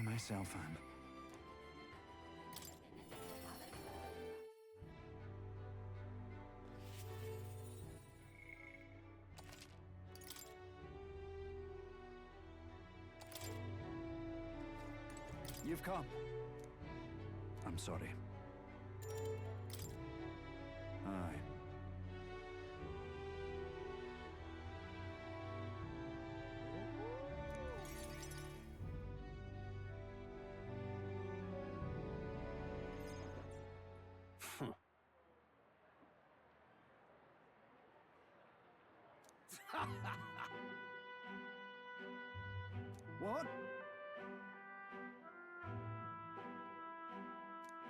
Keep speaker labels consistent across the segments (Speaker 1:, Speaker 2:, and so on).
Speaker 1: myself am. You've come. I'm sorry. Aye. What?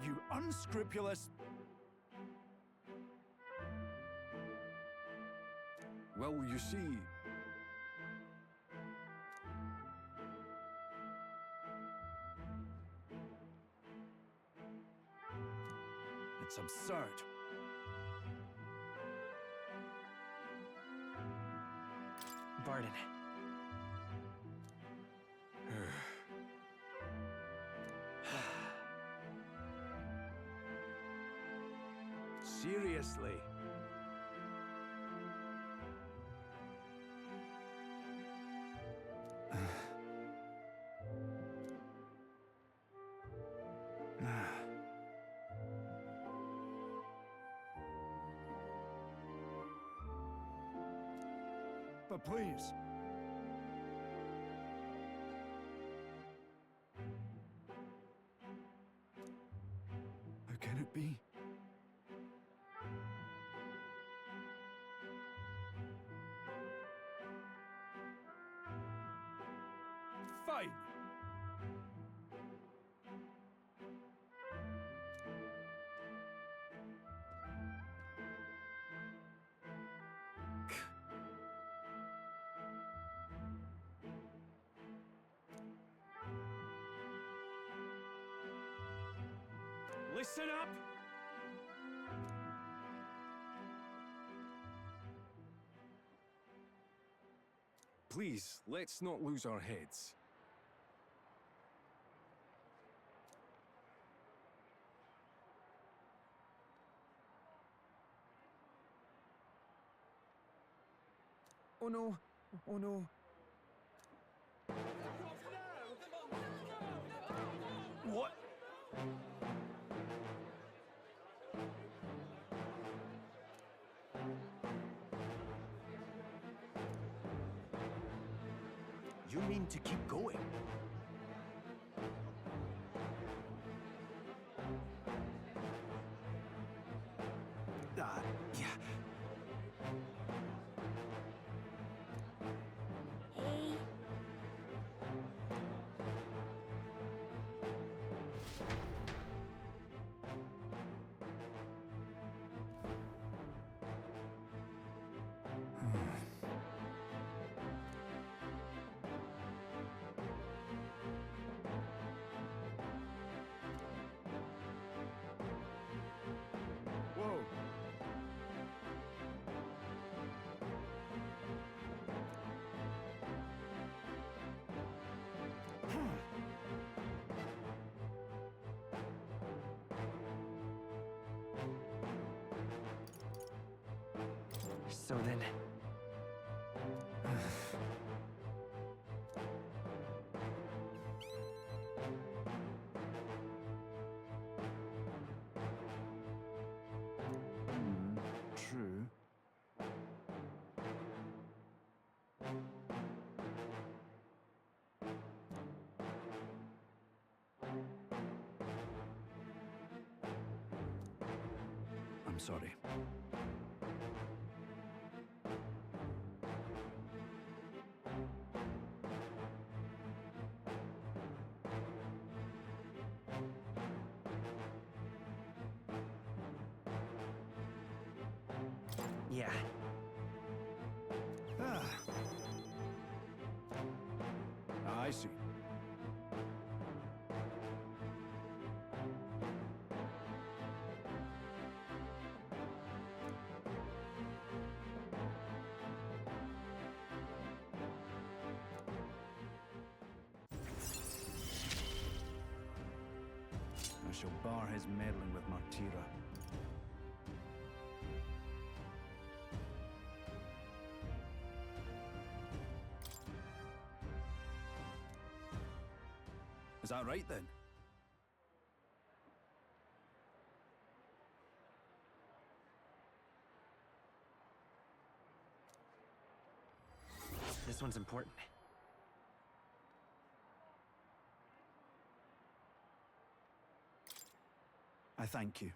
Speaker 1: You unscrupulous...
Speaker 2: Well, you see...
Speaker 1: It's absurd.
Speaker 3: Varden.
Speaker 1: Seriously? But please. How can it be? Fine.
Speaker 2: Listen up! Please, let's not lose our heads.
Speaker 3: Oh no! Oh no!
Speaker 1: What?
Speaker 4: You mean to keep going?
Speaker 1: Yeah.
Speaker 5: Hey.
Speaker 1: Whoa.
Speaker 3: So then...
Speaker 1: True. I'm sorry.
Speaker 3: Yeah.
Speaker 1: Ah. I see. shall bar his meddling with Martira. Is that right then?
Speaker 3: This one's important.
Speaker 1: I thank you.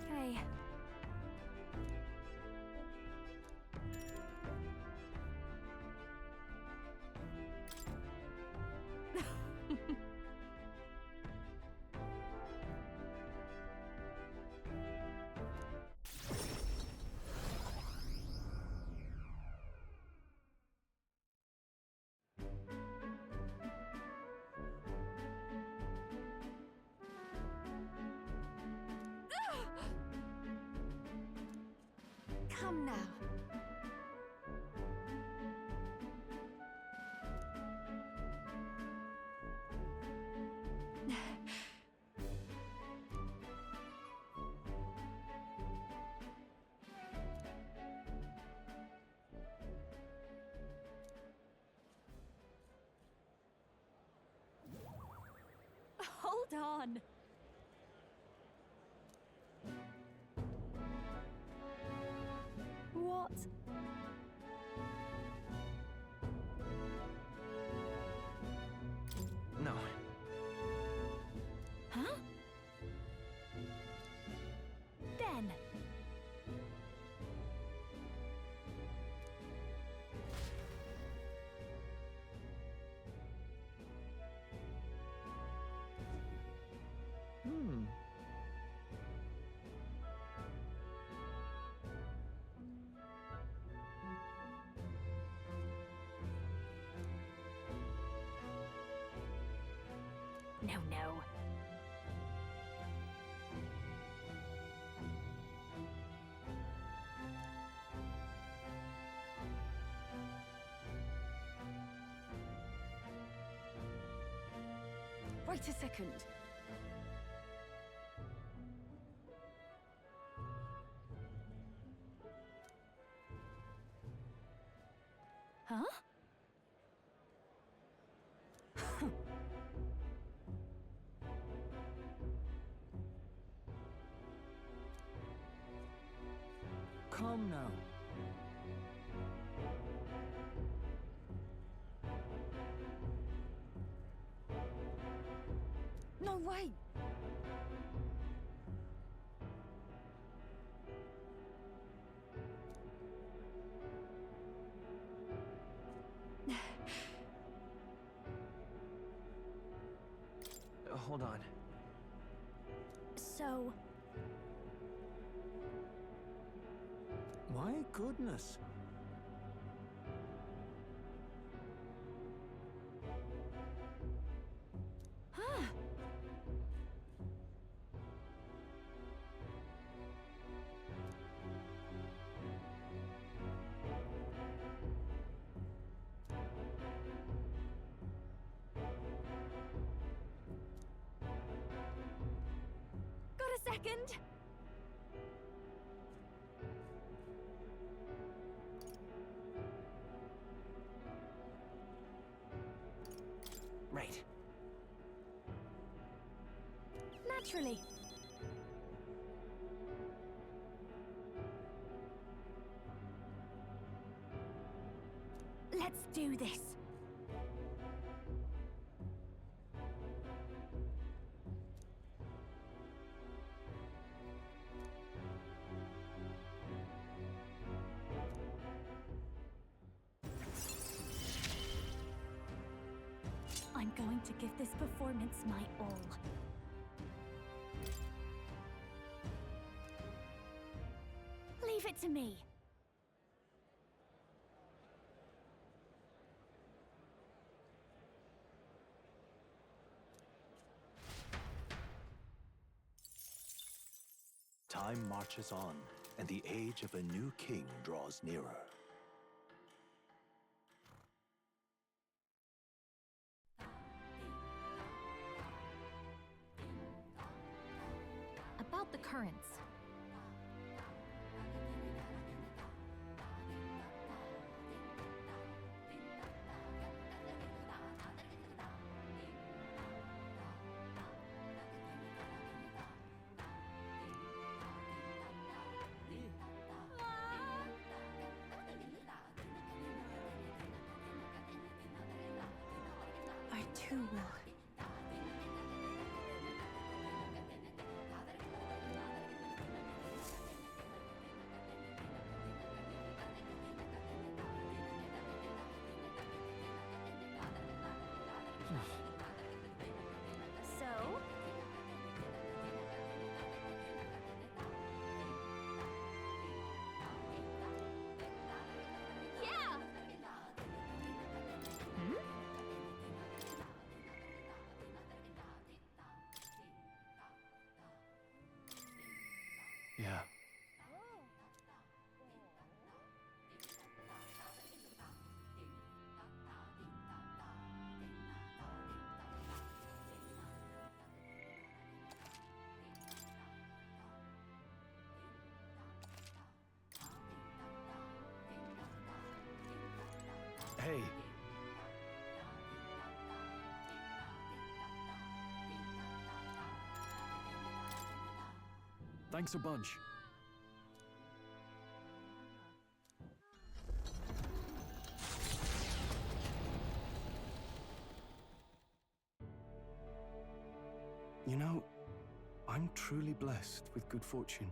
Speaker 5: Hey. Come now. Hold on. What?
Speaker 3: No.
Speaker 5: Huh? Ben. No, no. Wait a second. Huh?
Speaker 1: Come now.
Speaker 5: No way.
Speaker 3: Hold on.
Speaker 5: So,
Speaker 1: My goodness.
Speaker 5: huh? Got a second?
Speaker 3: Right.
Speaker 5: Naturally. Let's do this. I'm going to give this performance my all. Leave it to me.
Speaker 4: Time marches on, and the age of a new king draws nearer.
Speaker 5: About the currents. I too will. So? Yeah!
Speaker 4: Yeah. Hey.
Speaker 2: Thanks a bunch.
Speaker 4: You know, I'm truly blessed with good fortune.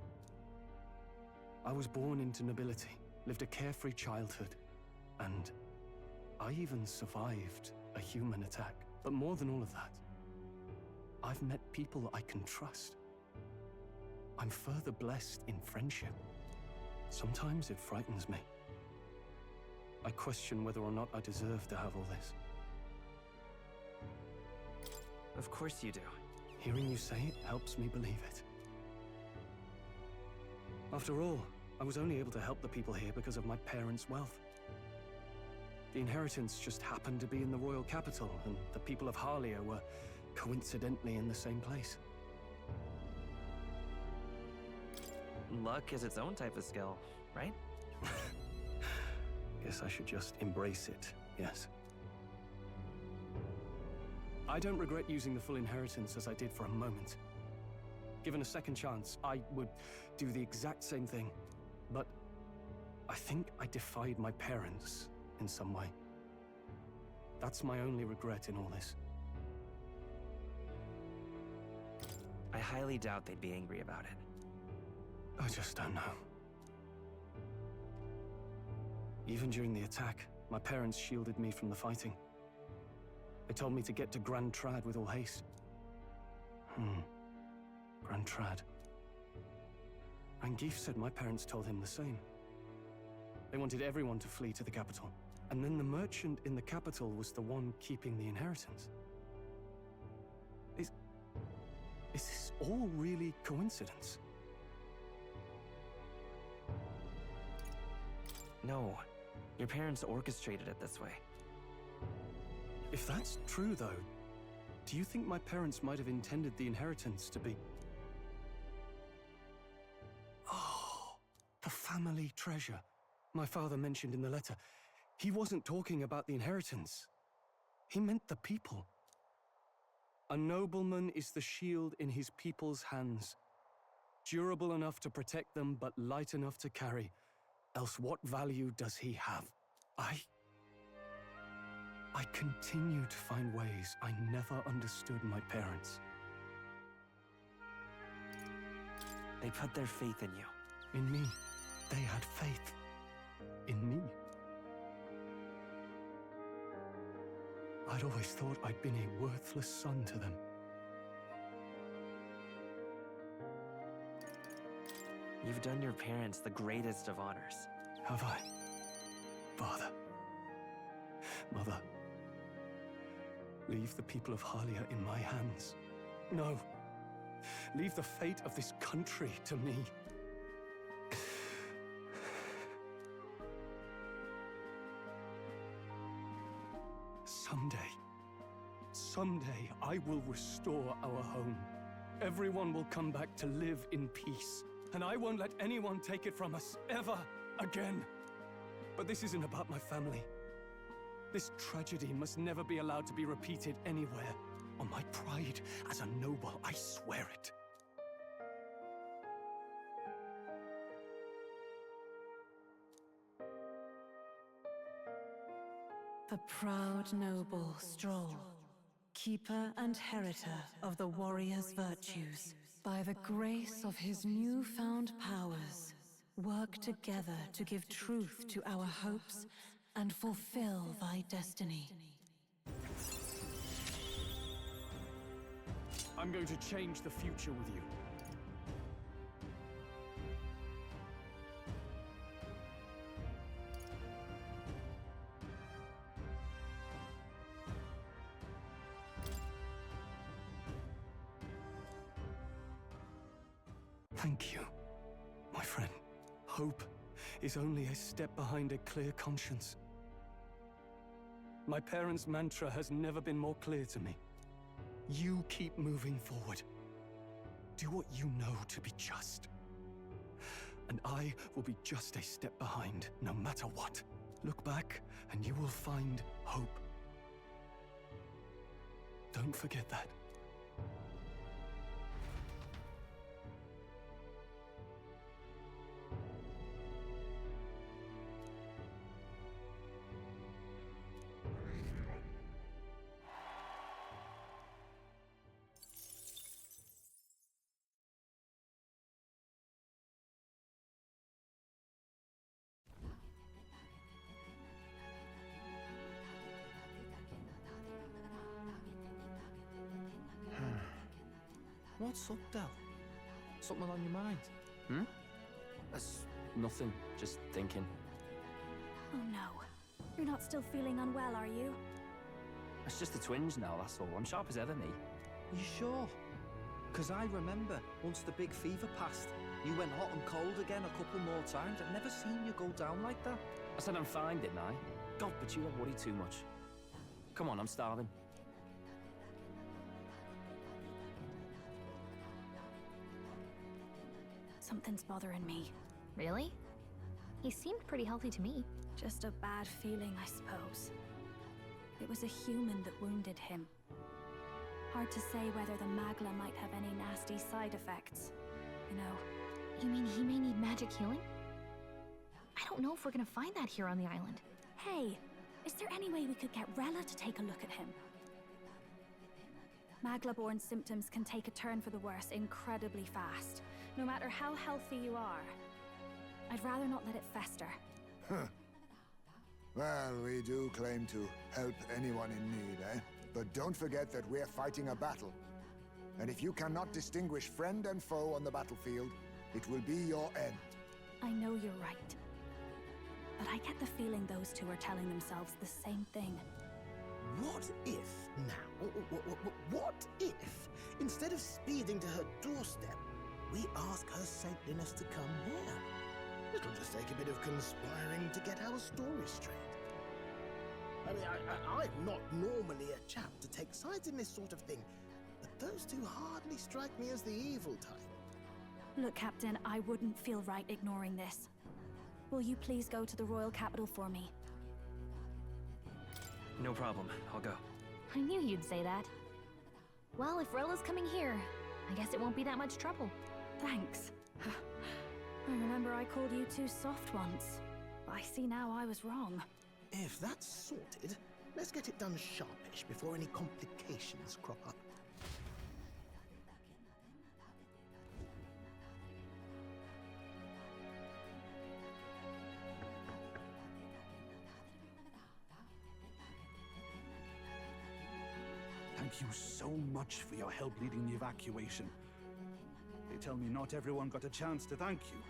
Speaker 4: I was born into nobility, lived a carefree childhood, and I even survived a human attack. But more than all of that, I've met people I can trust. I'm further blessed in friendship. Sometimes it frightens me. I question whether or not I deserve to have all this.
Speaker 3: Of course you do.
Speaker 4: Hearing you say it helps me believe it. After all, I was only able to help the people here because of my parents' wealth. The inheritance just happened to be in the royal capital, and the people of Harlia were coincidentally in the same place.
Speaker 3: Luck is its own type of skill, right?
Speaker 4: Guess I should just embrace it, yes. I don't regret using the full inheritance as I did for a moment. Given a second chance, I would do the exact same thing. But I think I defied my parents in some way. That's my only regret in all this.
Speaker 3: I highly doubt they'd be angry about it.
Speaker 4: I just don't know. Even during the attack, my parents shielded me from the fighting. They told me to get to Grand Trad with all haste. Grand Trad. Rangeef said my parents told him the same. They wanted everyone to flee to the capital. And then the merchant in the capital was the one keeping the inheritance. Is this all really coincidence?
Speaker 3: No, your parents orchestrated it this way.
Speaker 4: If that's true, though, do you think my parents might have intended the inheritance to be... Oh, the family treasure my father mentioned in the letter. He wasn't talking about the inheritance. He meant the people. A nobleman is the shield in his people's hands, durable enough to protect them, but light enough to carry. Else what value does he have? I continue to find ways I never understood my parents.
Speaker 3: They put their faith in you.
Speaker 4: In me, they had faith. In me. I'd always thought I'd been a worthless son to them.
Speaker 3: You've done your parents the greatest of honors.
Speaker 4: Have I? Father. Mother. Leave the people of Halia in my hands. No. Leave the fate of this country to me. Someday, I will restore our home. Everyone will come back to live in peace. And I won't let anyone take it from us, ever again. But this isn't about my family. This tragedy must never be allowed to be repeated anywhere. On my pride as a noble, I swear it.
Speaker 6: The proud noble Stroll, keeper and heritor of the warrior's virtues, by the grace of his newfound powers, work together to give truth to our hopes and fulfill thy destiny.
Speaker 4: I'm going to change the future with you. Thank you, my friend. Hope is only a step behind a clear conscience. My parents' mantra has never been more clear to me. You keep moving forward. Do what you know to be just. And I will be just a step behind, no matter what. Look back, and you will find hope. Don't forget that.
Speaker 7: What's up, Del? Something on your mind?
Speaker 3: That's nothing, just thinking.
Speaker 5: Oh no. You're not still feeling unwell, are you?
Speaker 3: It's just the twinge now, that's all. I'm sharp as ever, me.
Speaker 7: You sure? Because I remember, once the big fever passed, you went hot and cold again a couple more times. I've never seen you go down like that.
Speaker 3: I said I'm fine, didn't I? God, but you don't worry too much. Come on, I'm starving.
Speaker 5: Something's bothering me.
Speaker 8: Really? He seemed pretty healthy to me.
Speaker 5: Just a bad feeling, I suppose. It was a human that wounded him. Hard to say whether the Magla might have any nasty side effects. You know.
Speaker 8: You mean he may need magic healing? I don't know if we're gonna find that here on the island.
Speaker 5: Hey, is there any way we could get Rella to take a look at him? Magla-born symptoms can take a turn for the worse incredibly fast, no matter how healthy you are. I'd rather not let it fester.
Speaker 9: Well, we do claim to help anyone in need, eh? But don't forget that we're fighting a battle. And if you cannot distinguish friend and foe on the battlefield, it will be your end.
Speaker 5: I know you're right. But I get the feeling those two are telling themselves the same thing.
Speaker 10: What if now? What if, instead of speeding to her doorstep, we ask her saintliness to come here? It'll just take a bit of conspiring to get our story straight. I mean, I'm not normally a chap to take sides in this sort of thing, but those two hardly strike me as the evil type.
Speaker 5: Look, Captain, I wouldn't feel right ignoring this. Will you please go to the royal capital for me?
Speaker 3: No problem, I'll go.
Speaker 8: I knew you'd say that. Well, if Rella's coming here, I guess it won't be that much trouble.
Speaker 5: Thanks. I remember I called you too soft once. I see now I was wrong.
Speaker 10: If that's sorted, Let's get it done sharpish before any complications crop up.
Speaker 1: Thank you so much for your help leading the evacuation. They tell me not everyone got a chance to thank you.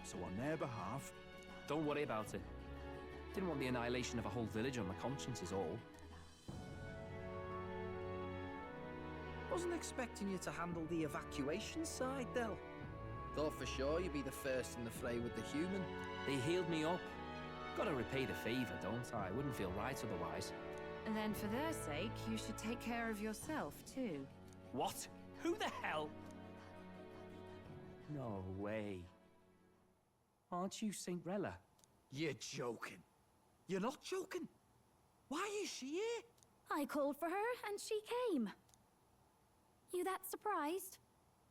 Speaker 1: So on their behalf...
Speaker 3: Don't worry about it. Didn't want the annihilation of a whole village on my conscience is all.
Speaker 7: Wasn't expecting you to handle the evacuation side, Del. Thought for sure you'd be the first in the fray with the human.
Speaker 3: They healed me up. Gotta repay the favor, don't I? Wouldn't feel right otherwise.
Speaker 11: And then for their sake, you should take care of yourself, too.
Speaker 3: What? Who the hell? No way. Aren't you Saint Rella?
Speaker 7: You're joking. You're not joking. Why is she here?
Speaker 5: I called for her, and she came. You that surprised?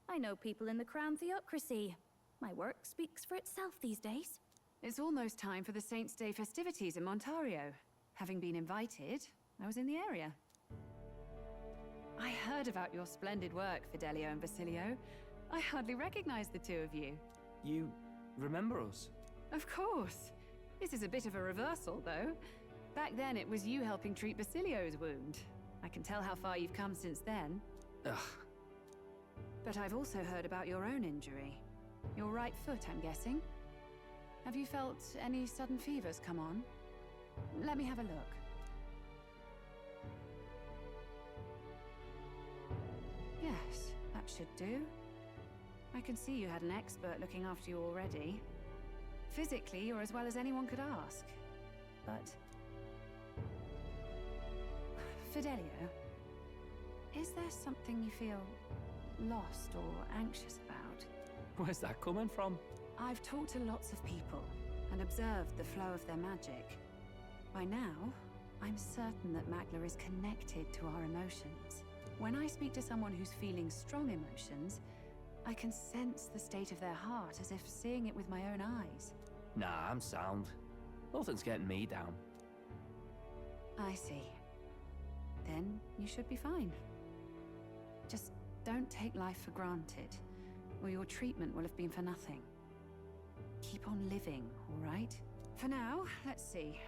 Speaker 5: I know people in the Crown Theocracy. My work speaks for itself these days.
Speaker 11: It's almost time for the Saints' Day festivities in Montario. Having been invited, I was in the area. I heard about your splendid work, Fidelio and Basilio. I hardly recognize the two of you.
Speaker 3: You remember us?
Speaker 11: Of course. This is a bit of a reversal, though. Back then, it was you helping treat Basilio's wound. I can tell how far you've come since then.
Speaker 3: Ugh.
Speaker 11: But I've also heard about your own injury. Your right foot, I'm guessing. Have you felt any sudden fevers come on? Let me have a look. Yes, that should do. I can see you had an expert looking after you already. Physically, you're as well as anyone could ask. But... Fidelio, is there something you feel lost or anxious about?
Speaker 3: Where's that coming from?
Speaker 11: I've talked to lots of people and observed the flow of their magic. By now, I'm certain that Magla is connected to our emotions. When I speak to someone who's feeling strong emotions, I can sense the state of their heart as if seeing it with my own eyes.
Speaker 3: Nah, I'm sound. Nothing's getting me down.
Speaker 11: I see. Then you should be fine. Just don't take life for granted, or your treatment will have been for nothing. Keep on living, all right? For now, let's see.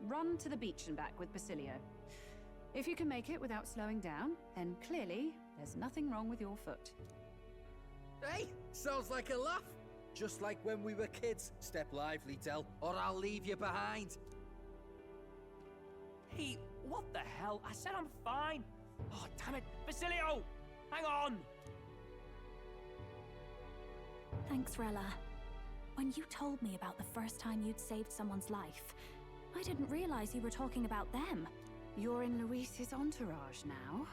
Speaker 11: Run to the beach and back with Basilio. If you can make it without slowing down, then clearly there's nothing wrong with your foot.
Speaker 7: Hey, sounds like a laugh. Just like when we were kids. Step lively, Del, or I'll leave you behind.
Speaker 3: Hey, what the hell? I said I'm fine. Oh, damn it. Basilio! Hang on!
Speaker 5: Thanks, Rella. When you told me about the first time you'd saved someone's life, I didn't realize you were talking about them.
Speaker 11: You're in Luis's entourage now.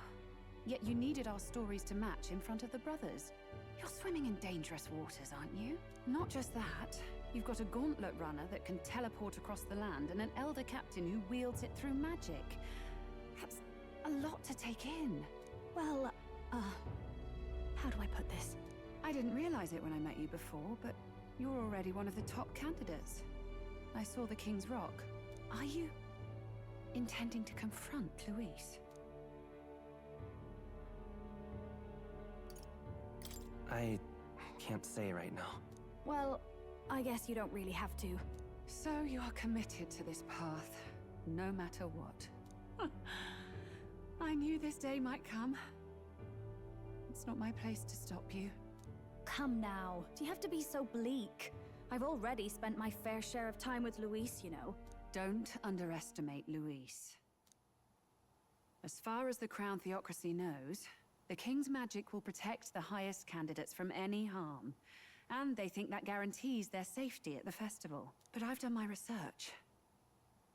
Speaker 11: Yet you needed our stories to match in front of the brothers. You're swimming in dangerous waters, aren't you? Not just that, you've got a gauntlet runner that can teleport across the land and an elder captain who wields it through magic. That's a lot to take in.
Speaker 5: Well, how do I put this?
Speaker 11: I didn't realize it when I met you before, but you're already one of the top candidates. I saw the King's Rock. Are you intending to confront Luis?
Speaker 3: I can't say right now.
Speaker 5: Well, I guess you don't really have to.
Speaker 11: So you are committed to this path, no matter what. I knew this day might come. It's not my place to stop you.
Speaker 5: Come now, do you have to be so bleak? I've already spent my fair share of time with Luis, you know.
Speaker 11: Don't underestimate Luis. As far as the Crown Theocracy knows, the King's magic will protect the highest candidates from any harm. And they think that guarantees their safety at the festival. But I've done my research.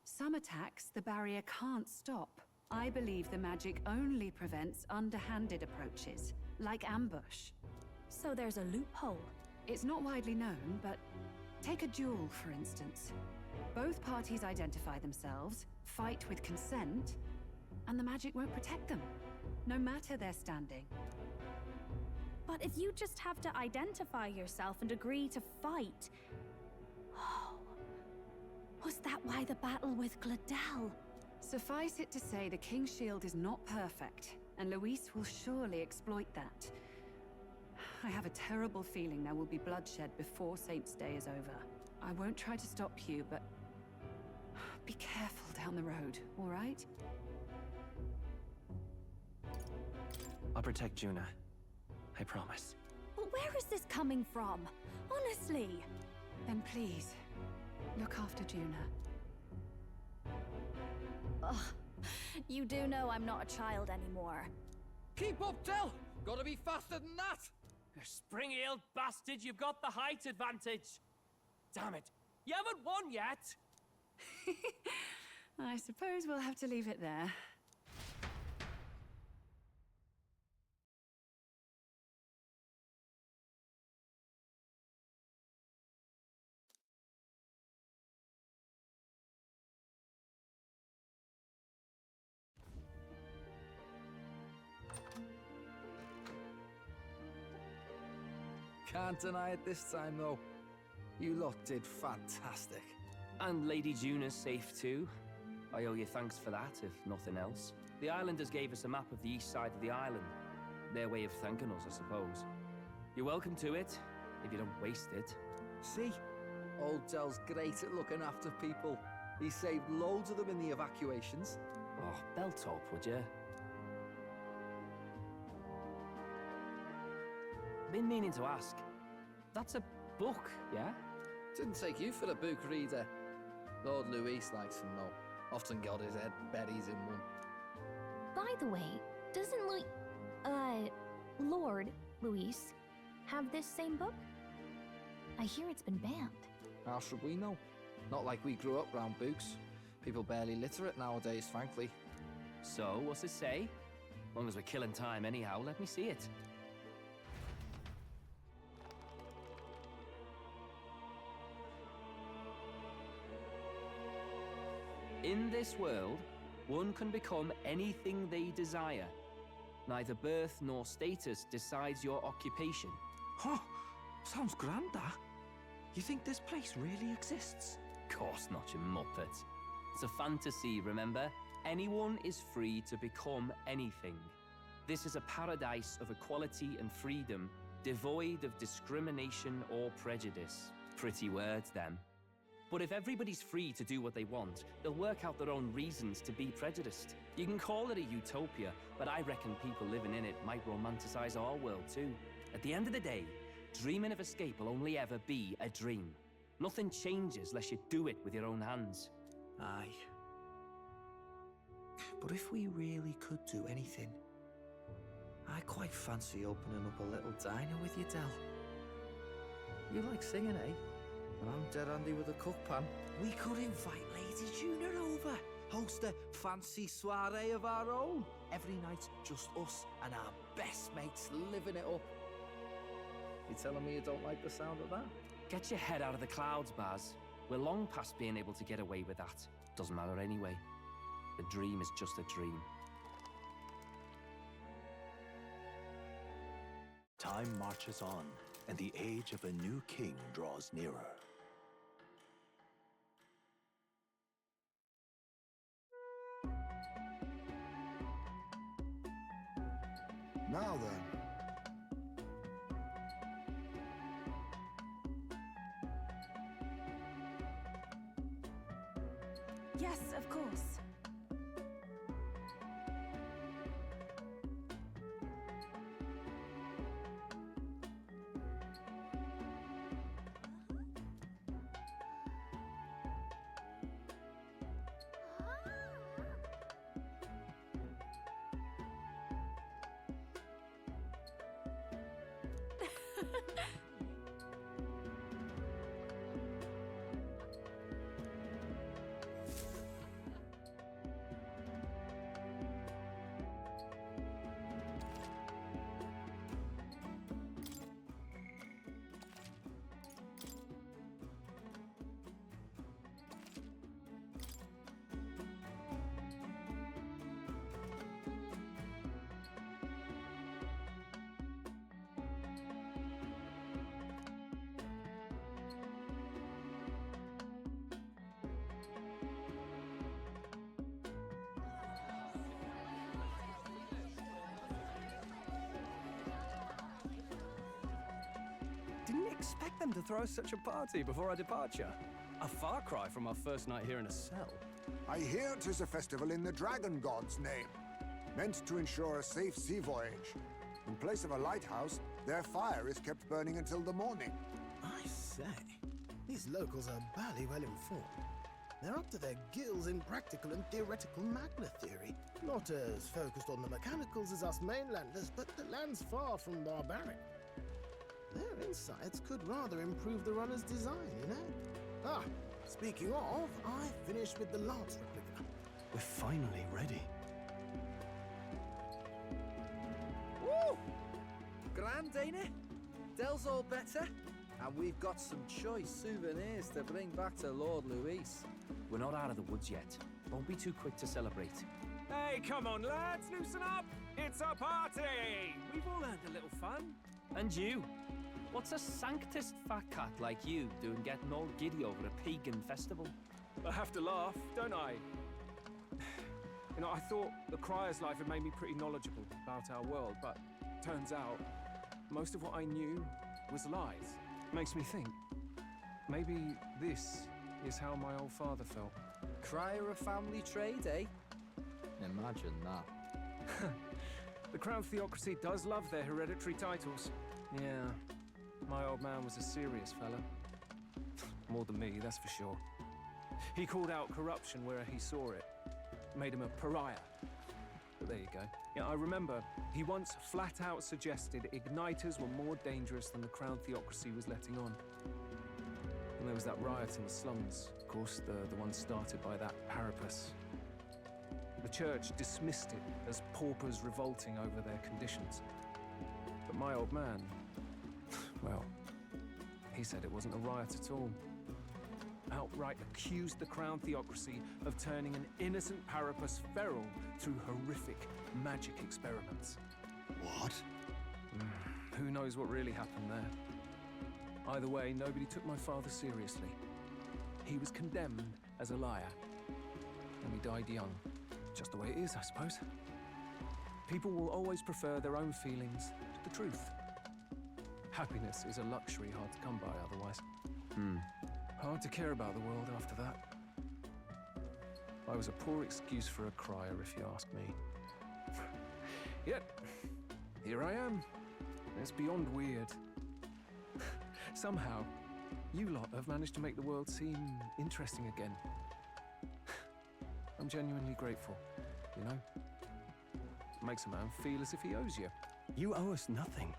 Speaker 11: Some attacks the barrier can't stop. I believe the magic only prevents underhanded approaches, like ambush.
Speaker 5: So there's a loophole.
Speaker 11: It's not widely known, but take a duel, for instance. Both parties identify themselves, fight with consent, and the magic won't protect them, no matter their standing.
Speaker 5: But if you just have to identify yourself and agree to fight... Oh, Was that why the battle with Gladel?
Speaker 11: Suffice it to say, the King's shield is not perfect, and Luis will surely exploit that. I have a terrible feeling there will be bloodshed before Saint's Day is over. I won't try to stop you, but be careful down the road, all right?
Speaker 7: I'll protect Juna. I promise.
Speaker 5: But where is this coming from? Honestly.
Speaker 11: Then please, look after Juna.
Speaker 5: Ugh. You do know I'm not a child anymore.
Speaker 3: Keep up, Del! Gotta be faster than that! You spring-heeled bastard, you've got the height advantage! Damn it, you haven't won yet!
Speaker 11: I suppose we'll have to leave it there.
Speaker 7: Can't deny it this time, though. You lot did fantastic.
Speaker 3: And Lady Juna's safe too. I owe you thanks for that, if nothing else. The Islanders gave us a map of the east side of the island. Their way of thanking us, I suppose. You're welcome to it, if you don't waste it.
Speaker 7: See? Old Del's great at looking after people. He saved loads of them in the evacuations.
Speaker 3: Oh, belt up, would you? Been meaning to ask. That's a book, yeah?
Speaker 7: Didn't take you for a book reader. Lord Luis likes them, though. Often got his head berries in one.
Speaker 8: By the way, doesn't Lord Luis have this same book? I hear it's been banned.
Speaker 7: How should we know? Not like we grew up round books. People barely literate nowadays, frankly.
Speaker 3: So, what's it say? As long as we're killing time anyhow, let me see it. In this world, one can become anything they desire. Neither birth nor status decides your occupation.
Speaker 7: Huh? Sounds grand, that. You think this place really exists?
Speaker 3: Of course not, you muppet. It's a fantasy, remember? Anyone is free to become anything. This is a paradise of equality and freedom, devoid of discrimination or prejudice. Pretty words, them. But if everybody's free to do what they want, they'll work out their own reasons to be prejudiced. You can call it a utopia, but I reckon people living in it might romanticize our world too. At the end of the day, dreaming of escape will only ever be a dream. Nothing changes unless you do it with your own hands.
Speaker 10: Aye. But if we really could do anything, I quite fancy opening up a little diner with you, Del.
Speaker 7: You like singing, eh? And I'm dead handy with a cook pan.
Speaker 10: We could invite Lady Juna over, host a fancy soiree of our own. Every night, just us and our best mates living it up.
Speaker 7: You telling me you don't like the sound of that?
Speaker 3: Get your head out of the clouds, Baz. We're long past being able to get away with that. Doesn't matter anyway. The dream is just a dream.
Speaker 12: Time marches on, and the age of a new king draws nearer.
Speaker 9: Now then.
Speaker 11: Yes, of course.
Speaker 4: expect them to throw us such a party before our departure? A far cry from our first night here in a cell.
Speaker 9: I hear 'tis a festival in the Dragon God's name, meant to ensure a safe sea voyage. In place of a lighthouse, their fire is kept burning until the morning.
Speaker 10: I say, these locals are bally well informed. They're up to their gills in practical and theoretical magna theory. Not as focused on the mechanicals as us mainlanders, but the land's far from barbaric. Their insights could rather improve the runner's design, you know? Ah, speaking of, I finished with the lance replica.
Speaker 4: We're finally ready.
Speaker 7: Woo! Grand, ain't it? Del's all better. And we've got some choice souvenirs to bring back to Lord Luis.
Speaker 3: We're not out of the woods yet. Don't be too quick to celebrate.
Speaker 2: Hey, come on, lads, loosen up! It's a party! We've all earned a little fun.
Speaker 3: And you? What's a sanctist fat cat like you doing getting all giddy over a pagan festival?
Speaker 2: I have to laugh, don't I? You know, I thought the Crier's life had made me pretty knowledgeable about our world, but turns out most of what I knew was lies. Makes me think, maybe this is how my old father felt.
Speaker 7: Crier a family trade, eh? Imagine that.
Speaker 2: The Crown Theocracy does love their hereditary titles. Yeah, my old man was a serious fella. More than me, that's for sure. He called out corruption where he saw it. Made him a pariah. But there you go. Yeah, I remember he once flat out suggested igniters were more dangerous than the Crown Theocracy was letting on. And there was that riot in the slums, of course, the one started by that Parapus. The church dismissed it as paupers revolting over their conditions. But my old man, well, he said it wasn't a riot at all. Outright accused the Crown Theocracy of turning an innocent Parapus feral through horrific magic experiments.
Speaker 9: What?
Speaker 2: Who knows what really happened there? Either way, nobody took my father seriously. He was condemned as a liar, and he died young. Just the way it is, I suppose. People will always prefer their own feelings to the truth. Happiness is a luxury hard to come by otherwise. Hard to care about the world after that. I was a poor excuse for a crier, if you ask me. Yet, here I am. It's beyond weird. Somehow, you lot have managed to make the world seem interesting again. I'm genuinely grateful, you know? Makes a man feel as if he owes you.
Speaker 4: You owe us nothing.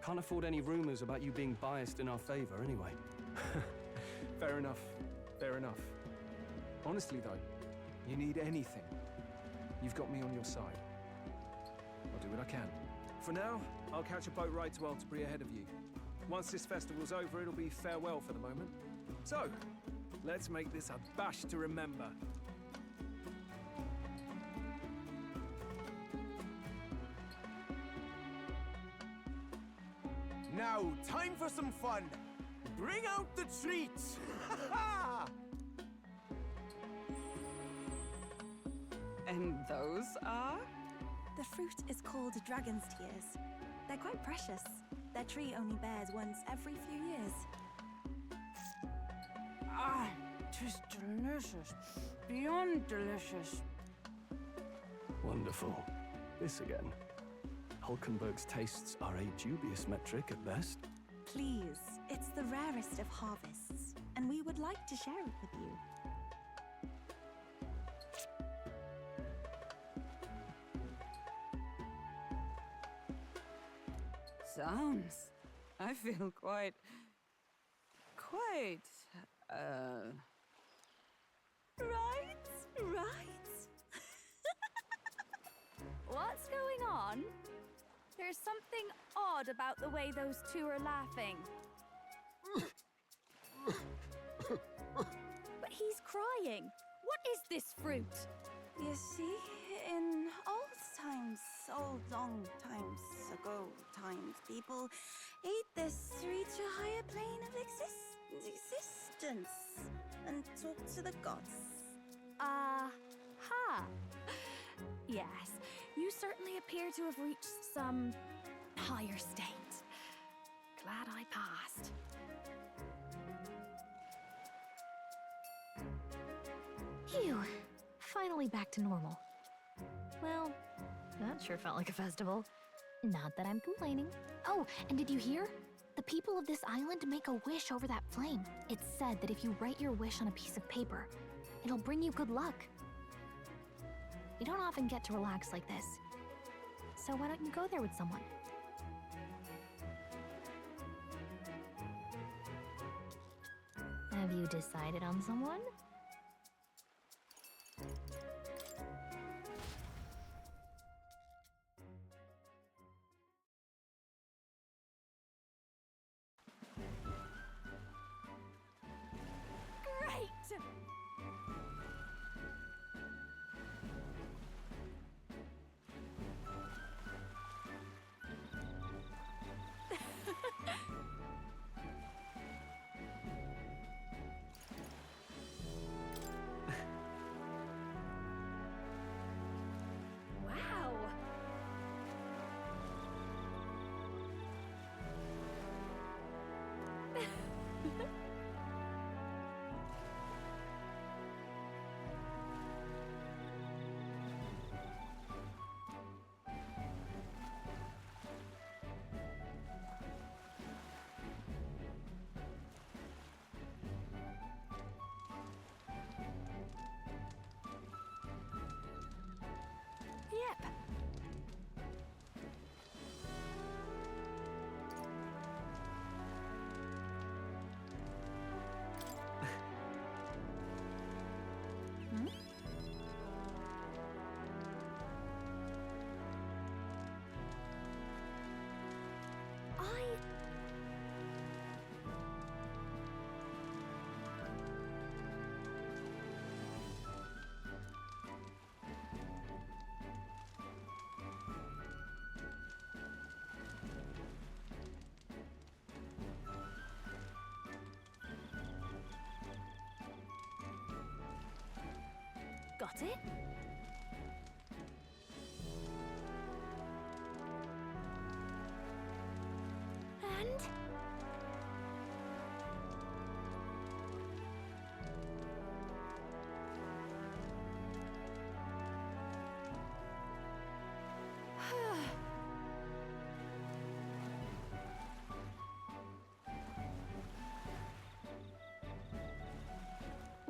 Speaker 4: Can't afford any rumors about you being biased in our favor, anyway.
Speaker 2: Fair enough. Fair enough. Honestly, though, you need anything, you've got me on your side. I'll do what I can. For now, I'll catch a boat ride to Altabri ahead of you. Once this festival's over, it'll be farewell for the moment. So, let's make this a bash to remember.
Speaker 13: Now, time for some fun! Bring out the treats!
Speaker 6: And those are?
Speaker 14: The fruit is called dragon's tears. They're quite precious. Their tree only bears once every few years.
Speaker 6: Ah, 'tis delicious. Beyond delicious.
Speaker 4: Wonderful. This again. Hulkenberg's tastes are a dubious metric at best.
Speaker 14: Please, it's the rarest of harvests, and we would like to share it with you.
Speaker 6: Sounds. I feel quite.
Speaker 5: Right? What's going on? There's something odd about the way those two are laughing. But he's crying. What is this fruit?
Speaker 14: You see, in old long times ago, people ate this to reach a higher plane of existence and talk to the gods.
Speaker 5: Aha! Yes, you certainly appear to have reached some higher state. Glad I passed.
Speaker 8: Phew. Finally back to normal. Well, that sure felt like a festival. Not that I'm complaining. Oh, and did you hear? The people of this island make a wish over that flame. It's said that if you write your wish on a piece of paper, it'll bring you good luck. You don't often get to relax like this. So why don't you go there with someone? Have you decided on someone?
Speaker 5: Great! Wow! Yep. Hmm? Got it? And...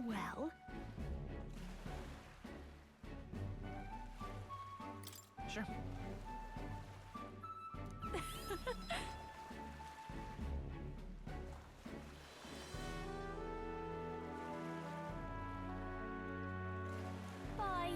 Speaker 5: Well...
Speaker 2: Sure.
Speaker 5: Bye.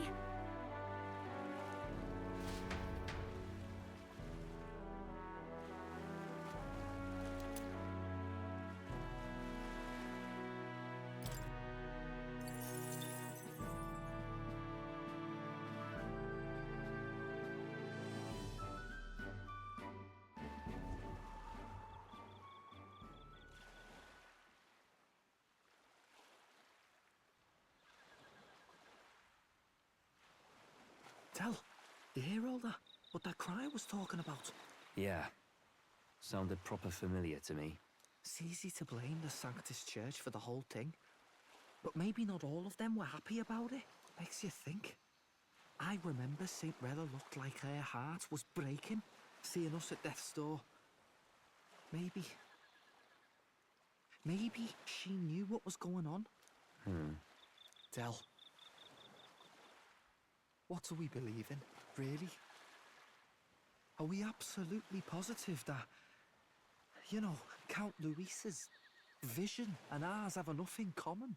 Speaker 10: Tell, you hear all that? What that cry was talking about?
Speaker 3: Yeah. Sounded proper familiar to me.
Speaker 10: It's easy to blame the Sanctus Church for the whole thing. But maybe not all of them were happy about it. Makes you think. I remember St. Rella looked like her heart was breaking, seeing us at death's door. Maybe she knew what was going on. Del, what do we believe in, really? Are we absolutely positive that, you know, Count Luis's vision and ours have enough in common?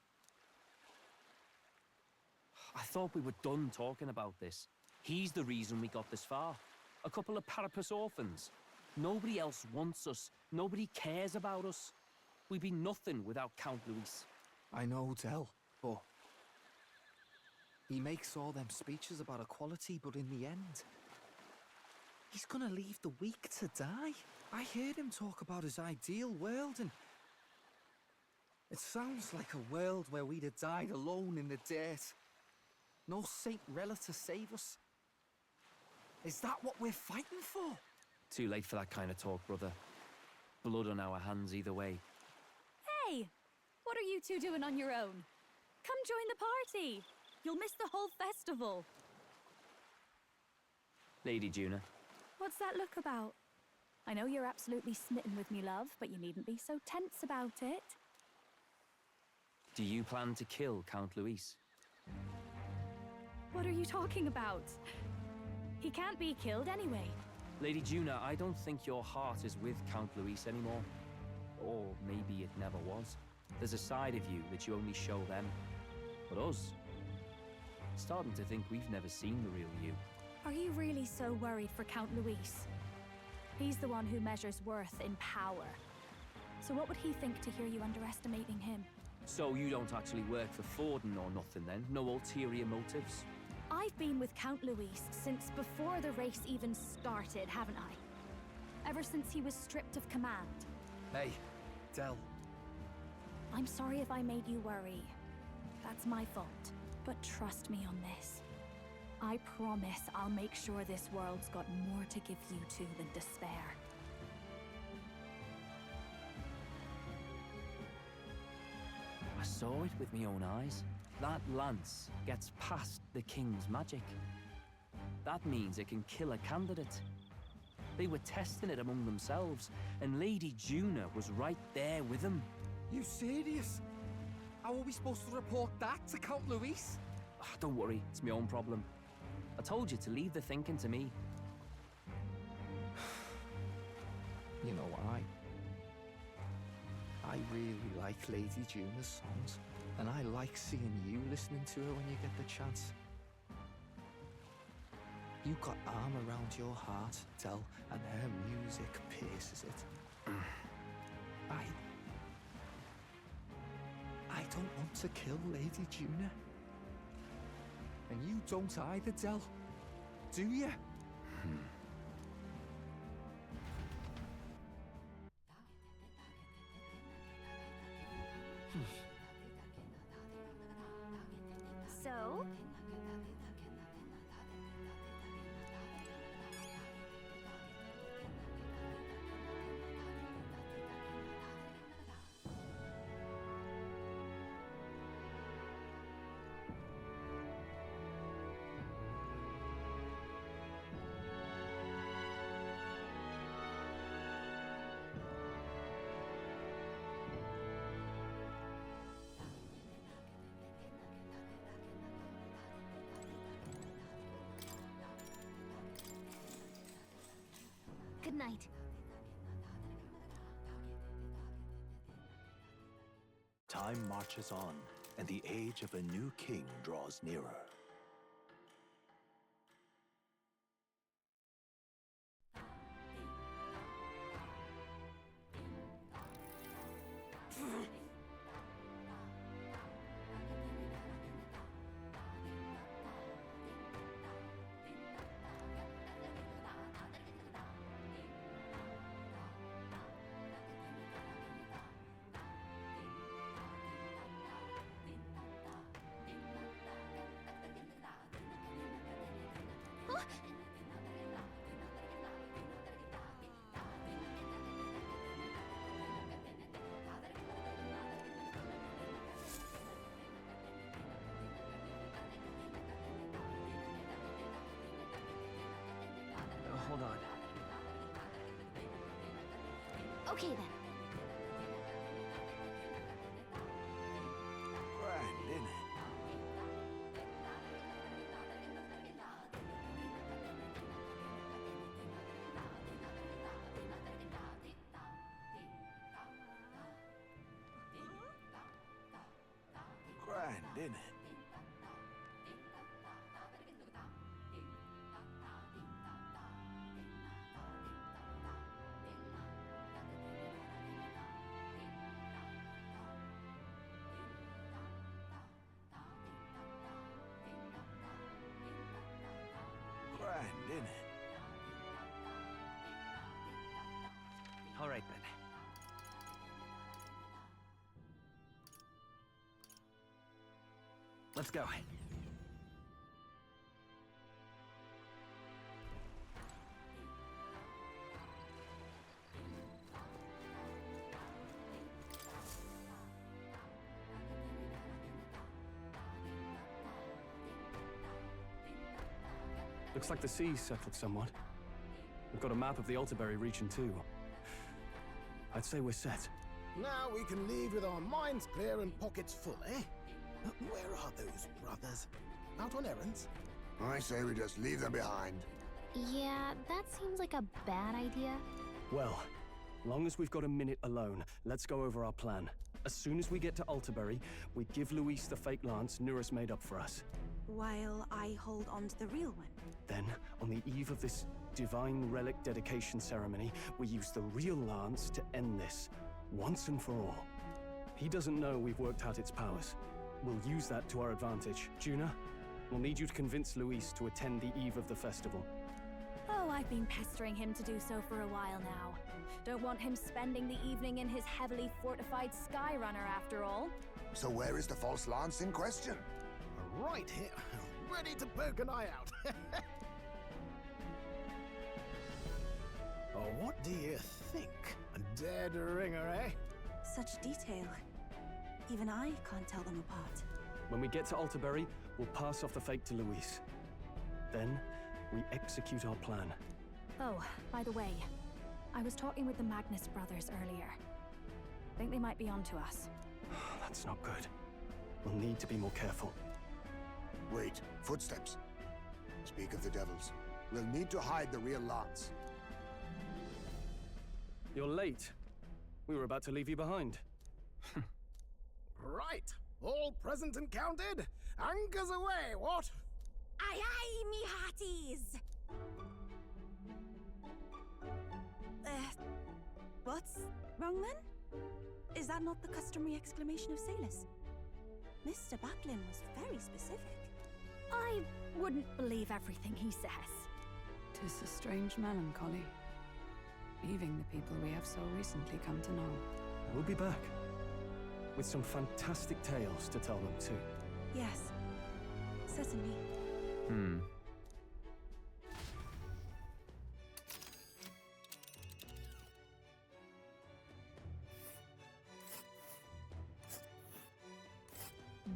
Speaker 3: I thought we were done talking about this. He's the reason we got this far. A couple of Parapus orphans. Nobody else wants us. Nobody cares about us. We'd be nothing without Count Luis.
Speaker 10: I know, Del, but he makes all them speeches about equality, but in the end, he's gonna leave the weak to die. I heard him talk about his ideal world, and it sounds like a world where we'd have died alone in the dirt. No Saint Rella to save us. Is that what we're fighting for?
Speaker 3: Too late for that kind of talk, brother. Blood on our hands either way.
Speaker 5: Hey! What are you two doing on your own? Come join the party! You'll miss the whole festival.
Speaker 3: Lady Juna.
Speaker 5: What's that look about? I know you're absolutely smitten with me, love, but you needn't be so tense about it.
Speaker 3: Do you plan to kill Count Luis?
Speaker 5: What are you talking about? He can't be killed anyway.
Speaker 3: Lady Juna, I don't think your heart is with Count Luis anymore. Or maybe it never was. There's a side of you that you only show them. But us, starting to think we've never seen the real you.
Speaker 5: Are you really so worried for Count Luis? He's the one who measures worth in power. So what would he think to hear you underestimating him?
Speaker 3: So you don't actually work for Forden or nothing then? No ulterior motives?
Speaker 5: I've been with Count Luis since before the race even started, haven't I? Ever since he was stripped of command.
Speaker 7: Hey, Del.
Speaker 5: I'm sorry if I made you worry. That's my fault. But trust me on this. I promise I'll make sure this world's got more to give you two than despair.
Speaker 3: I saw it with my own eyes. That lance gets past the king's magic. That means it can kill a candidate. They were testing it among themselves, and Lady Juna was right there with them.
Speaker 13: You serious? How are we supposed to report that to Count Luis?
Speaker 3: Don't worry, it's my own problem. I told you to leave the thinking to me.
Speaker 15: You know, I really like Lady Juna's songs, and I like seeing you listening to her when you get the chance. You got arm around your heart, Del, and her music pierces it. I don't want to kill Lady Juna.
Speaker 13: And you don't either, Del. Do you?
Speaker 5: So?
Speaker 8: Good night.
Speaker 12: Time marches on, and the age of a new king draws nearer.
Speaker 2: Hold on.
Speaker 8: Okay then.
Speaker 1: Grand, innit? Grand, innit? Grand, innit?
Speaker 2: All right then. Let's go.
Speaker 4: Looks like the sea's settled somewhat. We've got a map of the Altaberry region too. I'd say we're set.
Speaker 10: Now we can leave with our minds clear and pockets full, eh? But where are those brothers? Out on errands?
Speaker 9: I say we just leave them behind.
Speaker 8: Yeah, that seems like a bad idea.
Speaker 4: Well, long as we've got a minute alone, let's go over our plan. As soon as we get to Altaberry, we give Luis the fake lance Nuris made up for us.
Speaker 14: While I hold on to the real one.
Speaker 4: Then, on the eve of this divine relic dedication ceremony, we use the real lance to end this, once and for all. He doesn't know we've worked out its powers. We'll use that to our advantage. Juna, we'll need you to convince Luis to attend the eve of the festival.
Speaker 5: Oh, I've been pestering him to do so for a while now. Don't want him spending the evening in his heavily fortified Skyrunner after all.
Speaker 9: So where is the false lance in question?
Speaker 10: Right here, ready to poke an eye out. Oh, what do you think? A dead ringer, eh?
Speaker 14: Such detail. Even I can't tell them apart.
Speaker 4: When we get to Altaberry, we'll pass off the fake to Luis. Then, we execute our plan.
Speaker 5: Oh, by the way, I was talking with the Magnus brothers earlier. Think they might be onto us.
Speaker 4: That's not good. We'll need to be more careful.
Speaker 9: Wait, footsteps. Speak of the devils. We'll need to hide the real lance.
Speaker 4: You're late. We were about to leave you behind.
Speaker 10: Right, all present and counted. Anchors away, what?
Speaker 14: Aye aye, me hearties! What's wrong then? Is that not the customary exclamation of sailors? Mr. Baplin was very specific.
Speaker 5: I wouldn't believe everything he says.
Speaker 11: 'Tis a strange melancholy, leaving the people we have so recently come to know.
Speaker 4: We'll be back. With some fantastic tales to tell them too.
Speaker 14: Yes, certainly.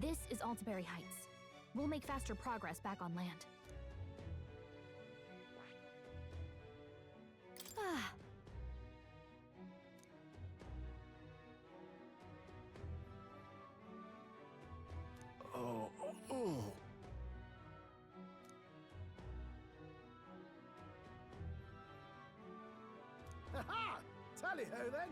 Speaker 8: This is Altaberry Heights. We'll make faster progress back on land.
Speaker 5: Ah.
Speaker 10: Oh. Ha-ha! Tally-ho then!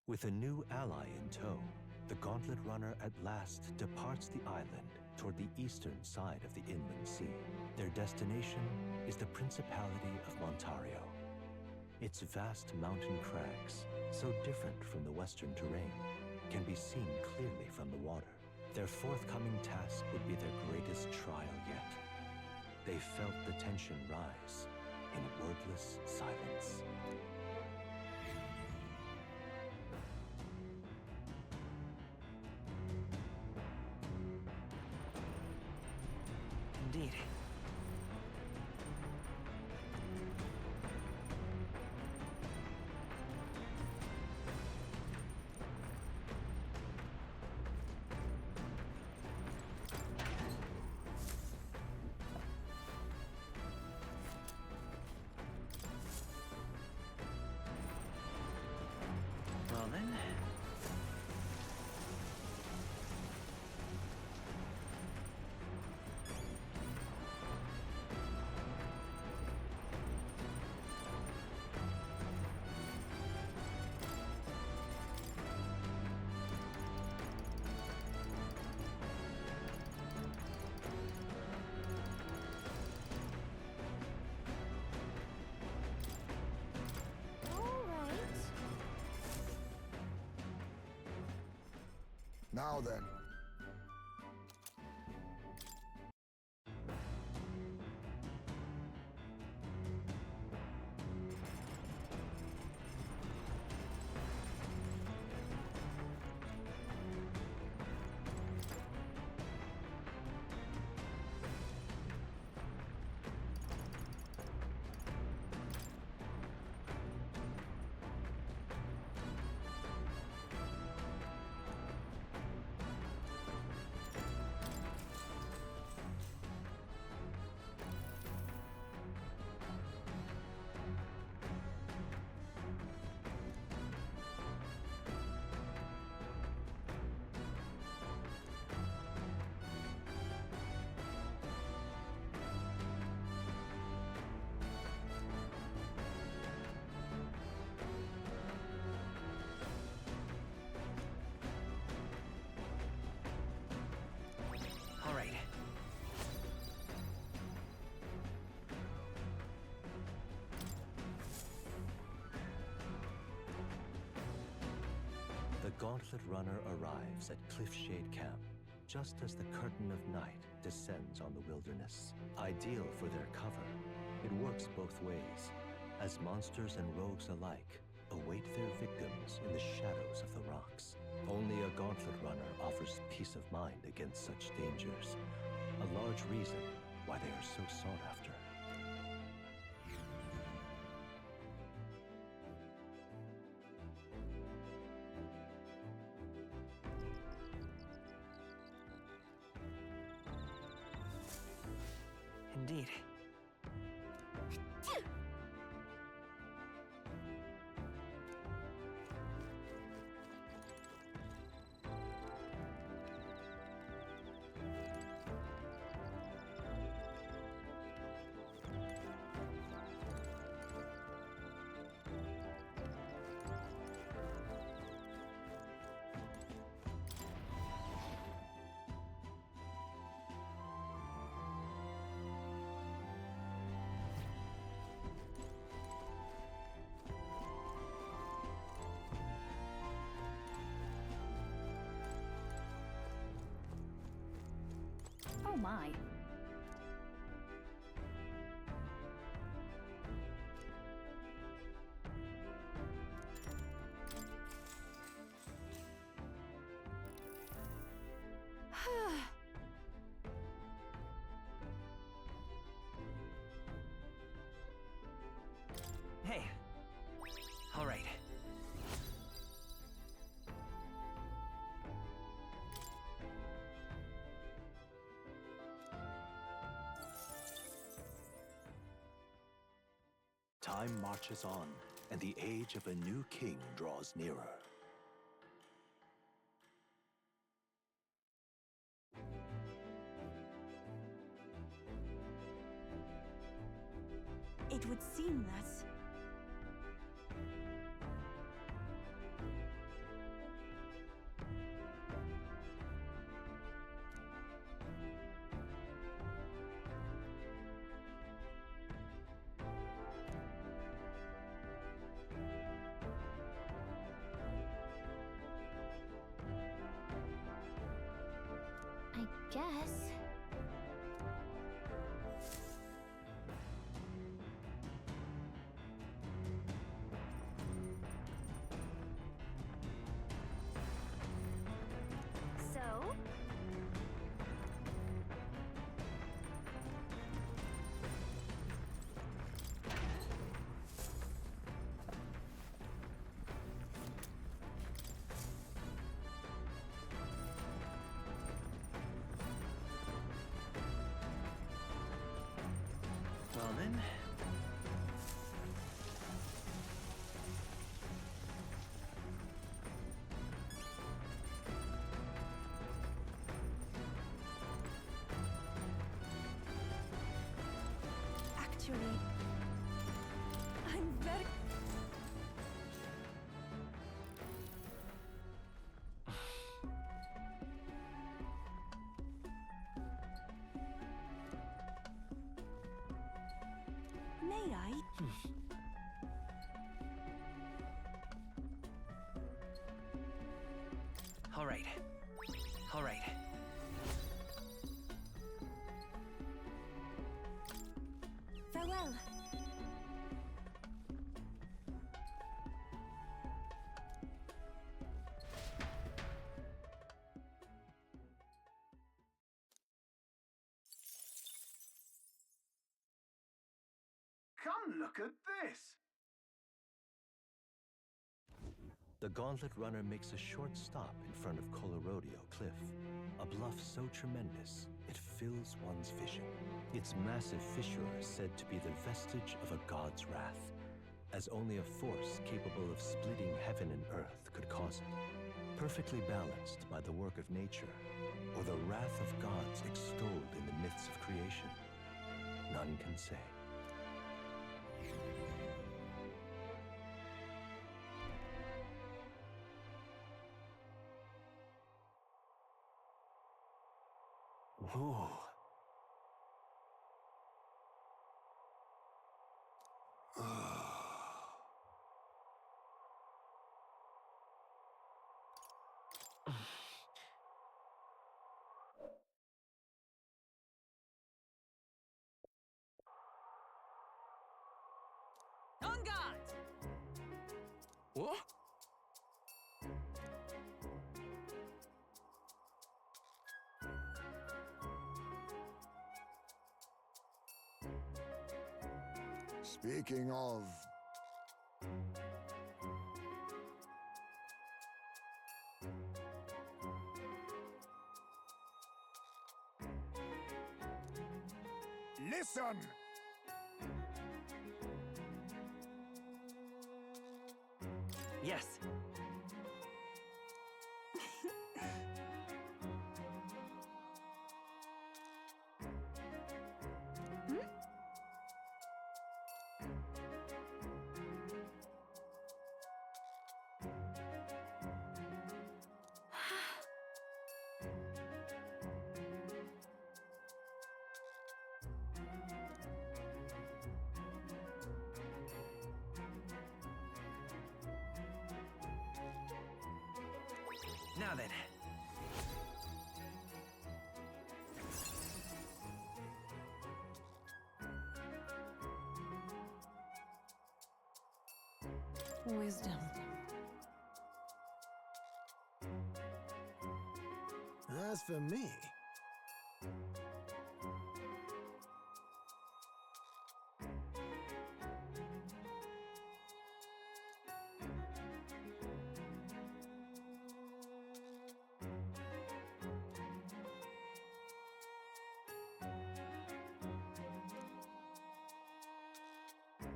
Speaker 12: With a new ally in tow, the Gauntlet Runner at last departs the island toward the eastern side of the inland sea. Their destination is the Principality of Montario. Its vast mountain crags, so different from the western terrain, can be seen clearly from the water. Their forthcoming task would be their greatest trial yet. They felt the tension rise in wordless silence.
Speaker 2: Indeed. Well then.
Speaker 9: Now then.
Speaker 12: Gauntlet Runner arrives at Cliffshade Camp, just as the curtain of night descends on the wilderness. Ideal for their cover, it works both ways, as monsters and rogues alike await their victims in the shadows of the rocks. Only a Gauntlet Runner offers peace of mind against such dangers, a large reason why they are so sought after.
Speaker 2: Indeed.
Speaker 5: Oh my.
Speaker 2: Hey. All right.
Speaker 12: Time marches on, and the age of a new king draws nearer.
Speaker 14: It would seem that...
Speaker 8: I guess.
Speaker 5: So?
Speaker 2: Well then.
Speaker 14: Actually... I'm very... May I?
Speaker 2: All right. All right.
Speaker 14: Farewell.
Speaker 13: Come look at this!
Speaker 12: The Gauntlet Runner makes a short stop in front of Colorodeo Cliff, a bluff so tremendous it fills one's vision. Its massive fissure is said to be the vestige of a god's wrath, as only a force capable of splitting heaven and earth could cause it. Perfectly balanced by the work of nature, or the wrath of gods extolled in the myths of creation, none can say. Whoa.
Speaker 4: What?
Speaker 9: Speaking of... Listen!
Speaker 2: Yes. Now then.
Speaker 6: Wisdom.
Speaker 10: As for me,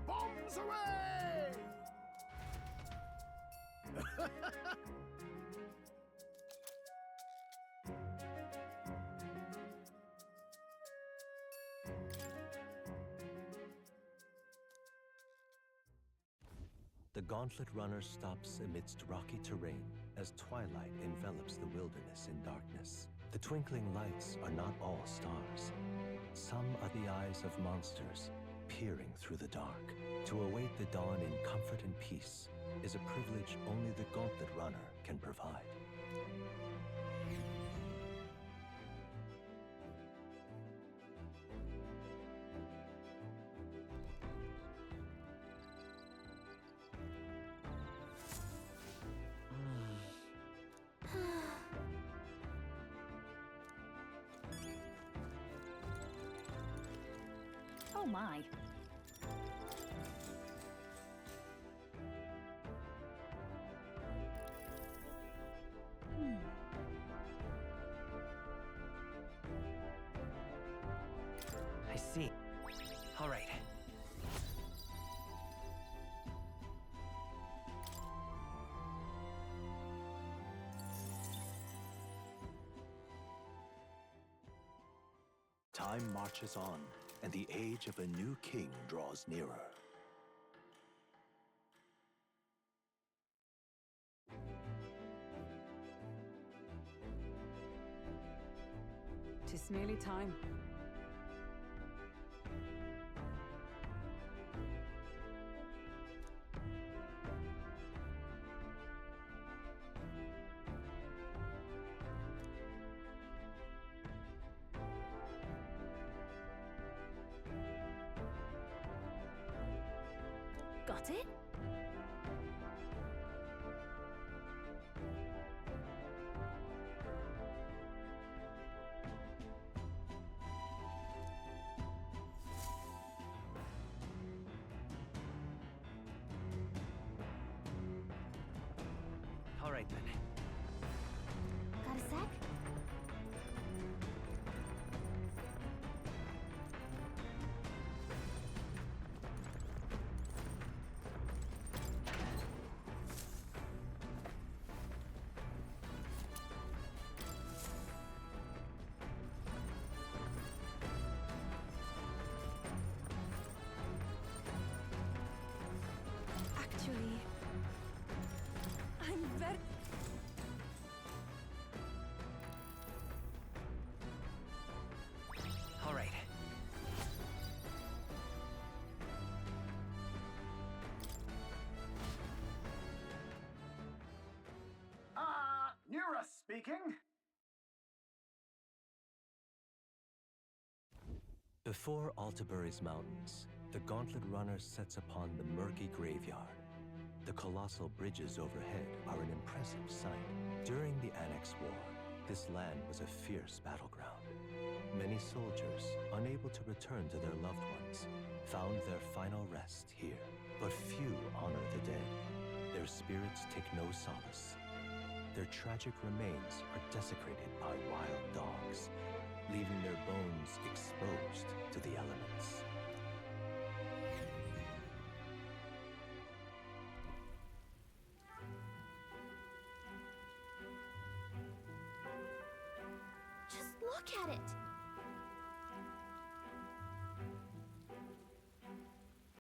Speaker 9: Bombs away!
Speaker 12: The Gauntlet Runner stops amidst rocky terrain as twilight envelops the wilderness in darkness. The twinkling lights are not all stars. Some are the eyes of monsters peering through the dark. To await the dawn in comfort and peace is a privilege only the Gauntlet Runner can provide.
Speaker 5: Oh my.
Speaker 2: I see. All right.
Speaker 12: Time marches on, and the age of a new king draws nearer.
Speaker 11: Tis nearly time.
Speaker 5: Got it?
Speaker 2: All right then.
Speaker 8: Got a sec?
Speaker 14: Actually, I'm very...
Speaker 2: All right.
Speaker 13: Nura speaking.
Speaker 12: Before Altabury's mountains, the Gauntlet Runner sets upon the murky graveyard. The colossal bridges overhead are an impressive sight. During the Annex War, this land was a fierce battleground. Many soldiers, unable to return to their loved ones, found their final rest here. But few honor the dead. Their spirits take no solace. Their tragic remains are desecrated by wild dogs, leaving their bones exposed to the elements.
Speaker 8: Just look at it!